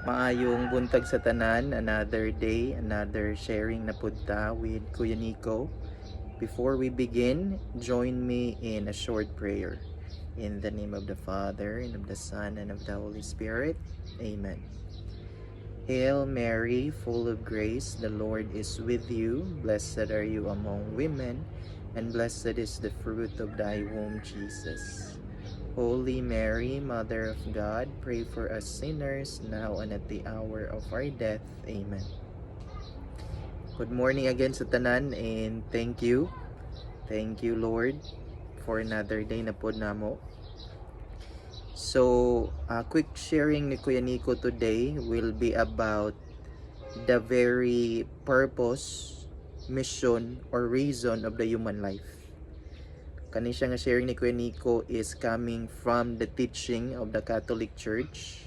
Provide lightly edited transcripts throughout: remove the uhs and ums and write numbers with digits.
Maayong buntag sa tanan, another day, another sharing na pudta with Kuya Nico. Before we begin, join me in a short prayer. In the name of the Father, and of the Son, and of the Holy Spirit. Amen. Hail Mary, full of grace, the Lord is with you. Blessed are you among women, and blessed is the fruit of thy womb, Jesus. Holy Mary, Mother of God, pray for us sinners, now and at the hour of our death. Amen. Good morning again sa tanan, and thank you. Thank you, Lord, for another day na pod namo. So, quick sharing ni Kuya Nico today will be about the very purpose, mission, or reason of the human life. Kani siya nga sharing ni Kuya Nico is coming from the teaching of the Catholic Church.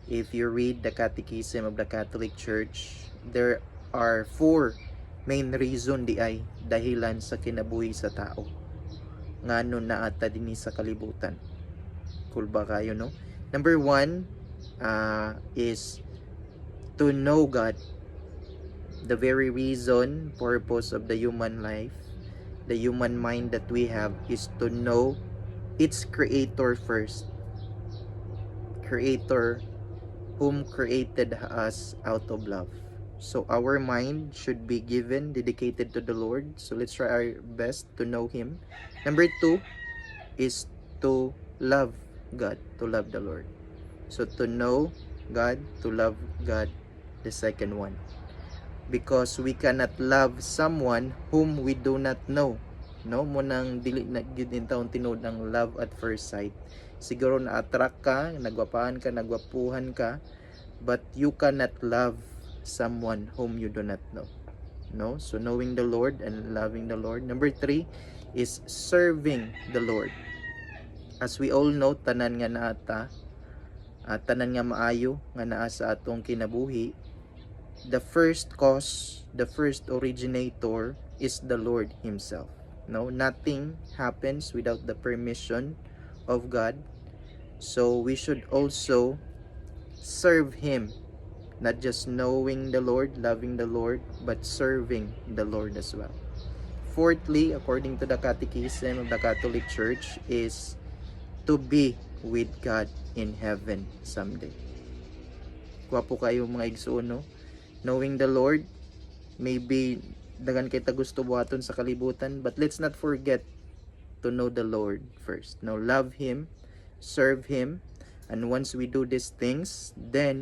If you read the Catechism of the Catholic Church, there are 4 main reason di ay dahilan sa kinabuhi sa tao. Ngano na ata dinhi sa kalibutan. Cool ba kayo, no? Number 1 is to know God. The very reason, purpose of the human life, the human mind that we have is to know its creator first. Creator whom created us out of love. So our mind should be given, dedicated to the Lord. So let's try our best to know Him. Number 2 is to love God, to love the Lord. So to know God, to love God, the second one. Because we cannot love someone whom we do not know. No, mo nang dili na gyud in taon tinud ang love at first sight. Siguro na-attract ka, nagwapahan ka, nagwapuhan ka, but you cannot love someone whom you do not know. No? So knowing the Lord and loving the Lord. Number 3 is serving the Lord. As we all know, tanan nga naata, tanan nga maayo nga naa sa atong kinabuhi, the first cause, the first originator is the Lord Himself. No, nothing happens without the permission of God. So we should also serve Him, not just knowing the Lord, loving the Lord, but serving the Lord as well. Fourthly, according to the Catechism of the Catholic Church, is to be with God in heaven someday. Gwapo kayo mga igsoon, no? Knowing the Lord, maybe dagan kay ta gusto buhaton sa kalibutan, but let's not forget to know the Lord first. Now, love Him, serve Him, and once we do these things, then